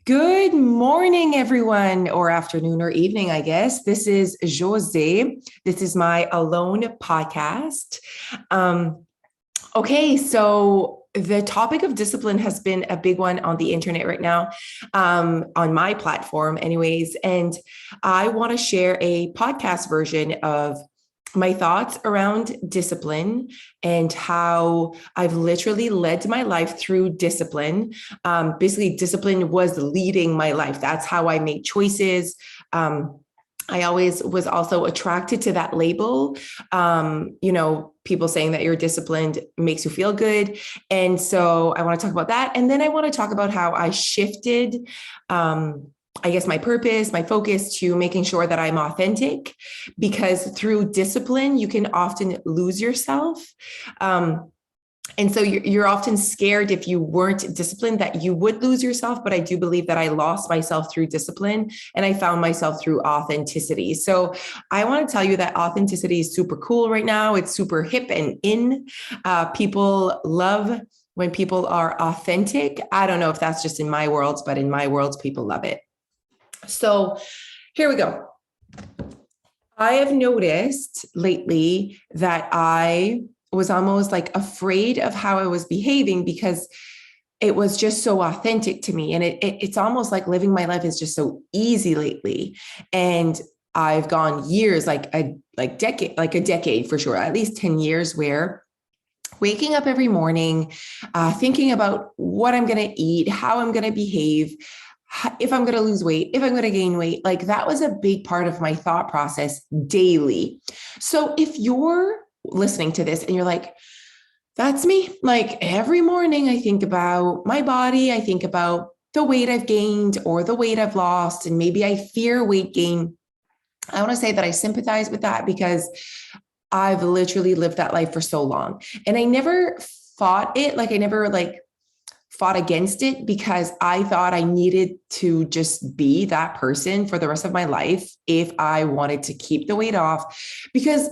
Good morning, everyone, or afternoon or evening, I guess. This is Jose. This is my alone podcast. Um, okay, so the topic of discipline has been a big one on the internet right now, on my platform, anyways. And I want to share a podcast version of my thoughts around discipline and how I've literally led my life through discipline. Basically, discipline was leading my life. That's how I made choices. I always was also attracted to that label. People saying that you're disciplined makes you feel good. And so I want to talk about that. And then I want to talk about how I shifted, I guess, my purpose, my focus to making sure that I'm authentic, because through discipline, you can often lose yourself. And so you're often scared if you weren't disciplined that you would lose yourself. But I do believe that I lost myself through discipline and I found myself through authenticity. So I want to tell you that authenticity is super cool right now. It's super hip and in. People love when people are authentic. I don't know if that's just in my worlds, but in my worlds, people love it. So here we go. I have noticed lately that I was almost like afraid of how I was behaving because it was just so authentic to me. And it's almost like living my life is just so easy lately. And I've gone years, like a decade for sure, at least 10 years, where waking up every morning, thinking about what I'm going to eat, how I'm going to behave, if I'm going to lose weight, if I'm going to gain weight, like that was a big part of my thought process daily. So if you're listening to this and you're like, that's me, like every morning I think about my body, I think about the weight I've gained or the weight I've lost, and maybe I fear weight gain. I want to say that I sympathize with that because I've literally lived that life for so long. And I never fought it. Like I never fought against it because I thought I needed to just be that person for the rest of my life if I wanted to keep the weight off, because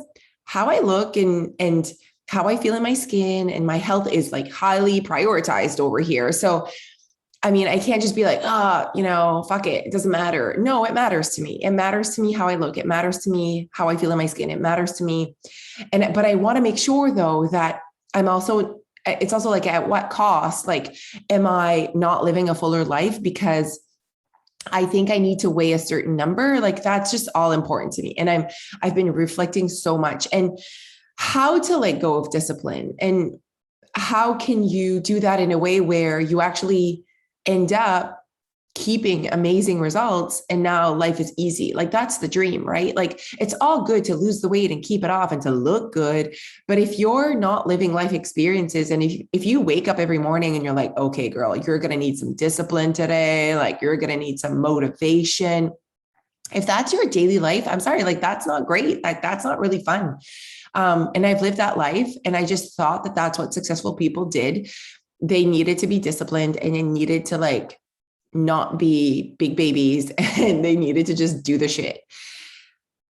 how I look and how I feel in my skin and my health is like highly prioritized over here. So, I mean, I can't just be like, fuck it. It doesn't matter. No, it matters to me. It matters to me how I look. It matters to me how I feel in my skin. It matters to me. But I want to make sure though, that it's also like, at what cost? Like, am I not living a fuller life because I think I need to weigh a certain number? Like, that's just all important to me. And I've been reflecting so much and how to let go of discipline, and how can you do that in a way where you actually end up keeping amazing results and now life is easy. Like that's the dream, right? Like it's all good to lose the weight and keep it off and to look good. But if you're not living life experiences, and if you wake up every morning and you're like, okay, girl, you're going to need some discipline today. Like you're going to need some motivation. If that's your daily life, I'm sorry, like that's not great. Like that's not really fun. And I've lived that life. And I just thought that that's what successful people did. They needed to be disciplined and they needed to like not be big babies and they needed to just do the shit.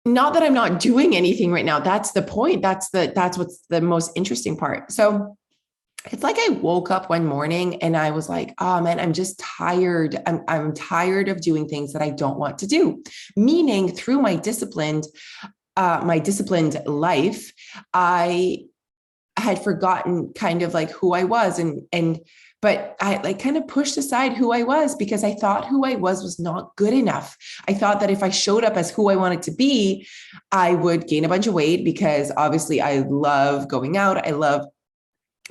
Not that I'm not doing anything right now. That's the point. That's what's the most interesting part. So it's like I woke up one morning and I was like, oh man, I'm just tired. I'm tired of doing things that I don't want to do. Meaning through my disciplined life, I had forgotten kind of like who I was, but I like kind of pushed aside who I was because I thought who I was not good enough. I thought that if I showed up as who I wanted to be, I would gain a bunch of weight, because obviously I love going out. I love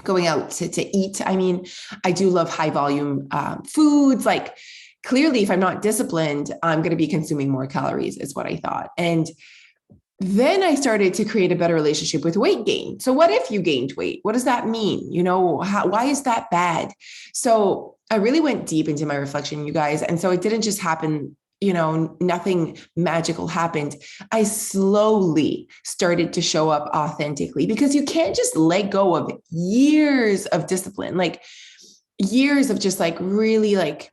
going out to eat. I mean, I do love high volume foods. Like clearly, if I'm not disciplined, I'm going to be consuming more calories, is what I thought. And then I started to create a better relationship with weight gain. So what if you gained weight? What does that mean? Why is that bad? So I really went deep into my reflection, you guys. And so it didn't just happen, nothing magical happened. I slowly started to show up authentically, because you can't just let go of years of discipline, like years of just like really like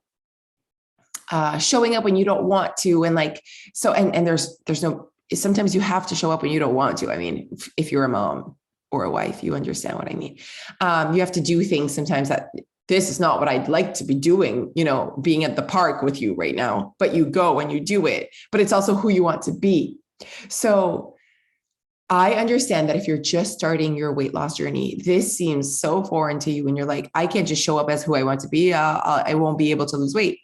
showing up when you don't want to. And like, so, and there's no, sometimes you have to show up when you don't want to. I mean, if you're a mom or a wife, you understand what I mean. You have to do things sometimes that this is not what I'd like to be doing, being at the park with you right now, but you go and you do it, but it's also who you want to be. So I understand that if you're just starting your weight loss journey, this seems so foreign to you and you're like, I can't just show up as who I want to be. I won't be able to lose weight.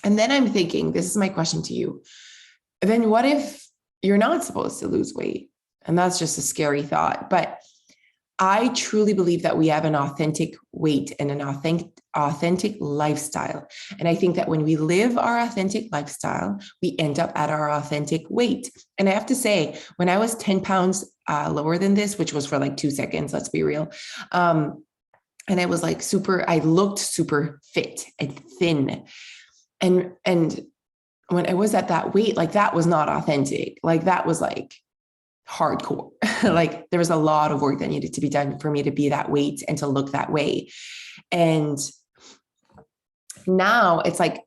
And then I'm thinking, this is my question to you. Then what if you're not supposed to lose weight? And that's just a scary thought. But I truly believe that we have an authentic weight and an authentic lifestyle. And I think that when we live our authentic lifestyle, we end up at our authentic weight. And I have to say, when I was 10 pounds lower than this, which was for like 2 seconds, let's be real. And I was like I looked super fit and thin. And when I was at that weight, like that was not authentic. Like that was like hardcore. Like there was a lot of work that needed to be done for me to be that weight and to look that way. And now it's like,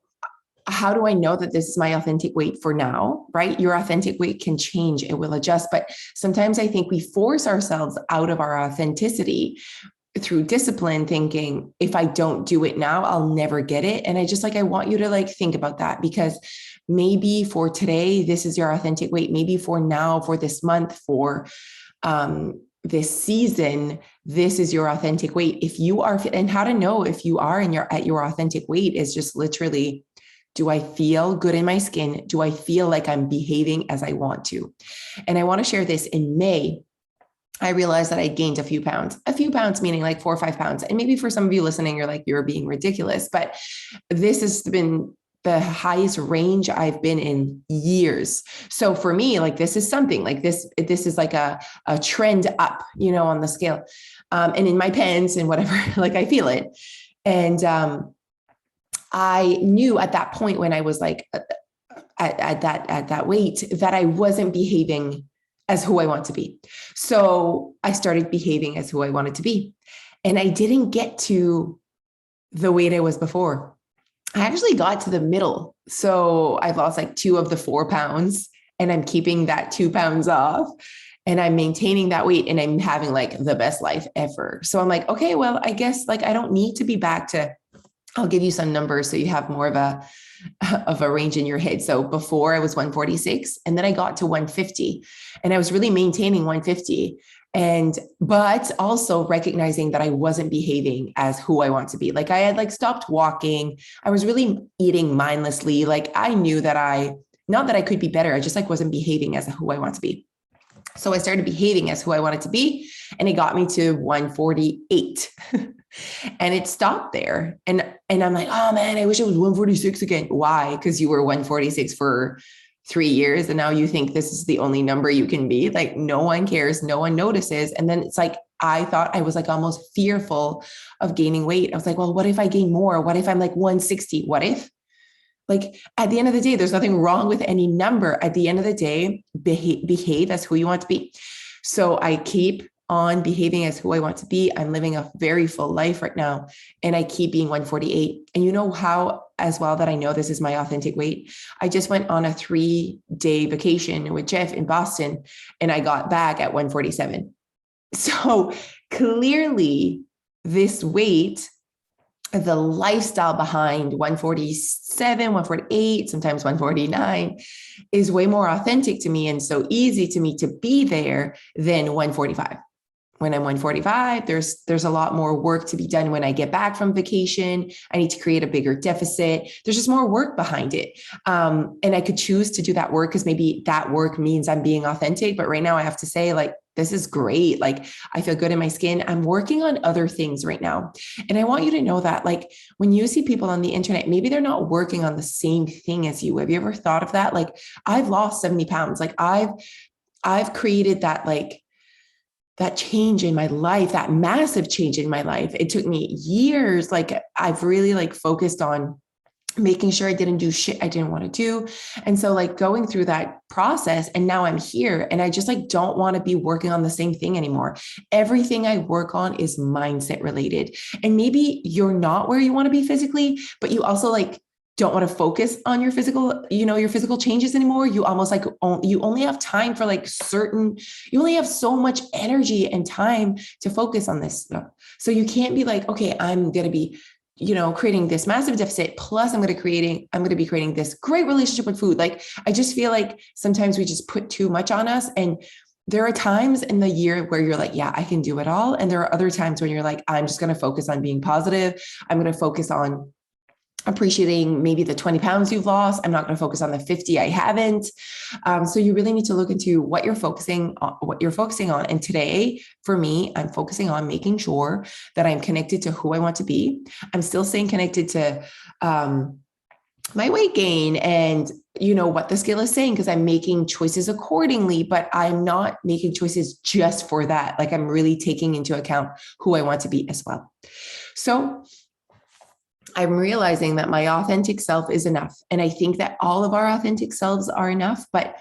how do I know that this is my authentic weight for now, right? Your authentic weight can change, it will adjust. But sometimes I think we force ourselves out of our authenticity through discipline, thinking if I don't do it now, I'll never get it. And I want you to like think about that, because maybe for today, this is your authentic weight. Maybe for now, for this month, for this season, this is your authentic weight. If you are, and how to know if you are at your authentic weight is just literally, do I feel good in my skin? Do I feel like I'm behaving as I want to? And I want to share this. In May, I realized that I gained a few pounds meaning like 4 or 5 pounds. And maybe for some of you listening, you're like, you're being ridiculous, but this has been the highest range I've been in years. So for me, like, this is something like this is like a trend up, on the scale, and in my pants and whatever, like I feel it. And, I knew at that point when I was like at that weight that I wasn't behaving as who I want to be. So I started behaving as who I wanted to be. And I didn't get to the weight I was before. I actually got to the middle. So I've lost like 2 of the 4 pounds, and I'm keeping that 2 pounds off, and I'm maintaining that weight, and I'm having like the best life ever. So I'm like, okay, well, I guess like I don't need to be back to, I'll give you some numbers so you have more of a range in your head. So before I was 146, and then I got to 150, and I was really maintaining 150. But also recognizing that I wasn't behaving as who I want to be. Like I had like stopped walking. I was really eating mindlessly. Like I knew that not that I could be better. I just like wasn't behaving as who I want to be. So I started behaving as who I wanted to be, and it got me to 148. And it stopped there. And I'm like, oh man, I wish it was 146 again. Why? Because you were 146 for 3 years, and now you think this is the only number you can be. Like no one cares, no one notices. And then it's like, I thought, I was like almost fearful of gaining weight. I was like, well, what if I gain more? What if I'm like 160? What if? Like at the end of the day, there's nothing wrong with any number. At the end of the day, behave as who you want to be. So I keep on behaving as who I want to be. I'm living a very full life right now, and I keep being 148. And you know how as well that I know this is my authentic weight? I just went on a 3-day vacation with Jeff in Boston, and I got back at 147. So clearly this weight, the lifestyle behind 147, 148, sometimes 149 is way more authentic to me and so easy to me to be there than 145. When I'm 145, there's a lot more work to be done when I get back from vacation. I need to create a bigger deficit. There's just more work behind it. And I could choose to do that work because maybe that work means I'm being authentic. But right now I have to say, like, this is great. Like, I feel good in my skin. I'm working on other things right now. And I want you to know that, like, when you see people on the internet, maybe they're not working on the same thing as you. Have you ever thought of that? Like, I've lost 70 pounds. Like I've created that, like, that change in my life, that massive change in my life. It took me years. Like I've really like focused on making sure I didn't do shit I didn't want to do. And so like going through that process, and now I'm here, and I just like don't want to be working on the same thing anymore. Everything I work on is mindset related. And maybe you're not where you want to be physically, but you also like don't want to focus on your physical, your physical changes anymore. You almost like you only have time for like you only have so much energy and time to focus on this stuff. So you can't be like, okay, I'm going to be, creating this massive deficit. Plus I'm going to be creating this great relationship with food. Like, I just feel like sometimes we just put too much on us. And there are times in the year where you're like, yeah, I can do it all. And there are other times when you're like, I'm just going to focus on being positive. I'm going to focus on appreciating maybe the 20 pounds you've lost. I'm not going to focus on the 50 I haven't. So you really need to look into what you're focusing on. And today, for me, I'm focusing on making sure that I'm connected to who I want to be. I'm still staying connected to my weight gain and what the scale is saying, because I'm making choices accordingly, but I'm not making choices just for that. Like, I'm really taking into account who I want to be as well. So I'm realizing that my authentic self is enough. And I think that all of our authentic selves are enough, but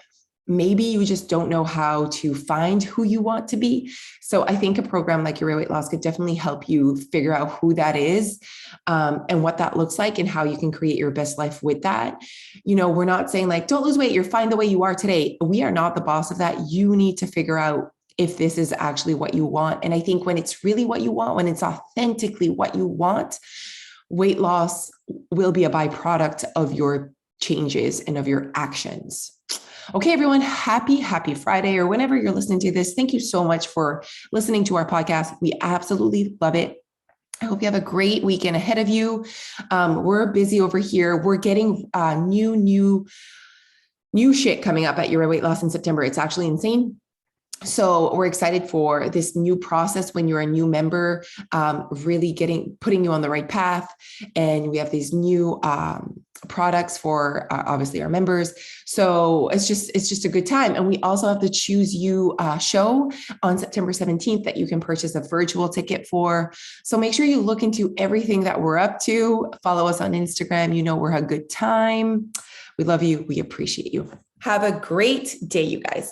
maybe you just don't know how to find who you want to be. So I think a program like Your Weight Loss could definitely help you figure out who that is, and what that looks like and how you can create your best life with that. We're not saying like, don't lose weight, you're fine the way you are today. We are not the boss of that. You need to figure out if this is actually what you want. And I think when it's really what you want, when it's authentically what you want, weight loss will be a byproduct of your changes and of your actions. Okay, everyone, happy Friday, or whenever you're listening to this. Thank you so much for listening to our podcast. We absolutely love it. I hope you have a great weekend ahead of you. We're busy over here. We're getting new shit coming up at Your Weight Loss in September. It's actually insane. So we're excited for this new process when you're a new member, really putting you on the right path. And we have these new products for obviously our members. So it's just a good time. And we also have the Choose You show on September 17th that you can purchase a virtual ticket for. So make sure you look into everything that we're up to. Follow us on Instagram. We're a good time. We love you. We appreciate you. Have a great day, you guys.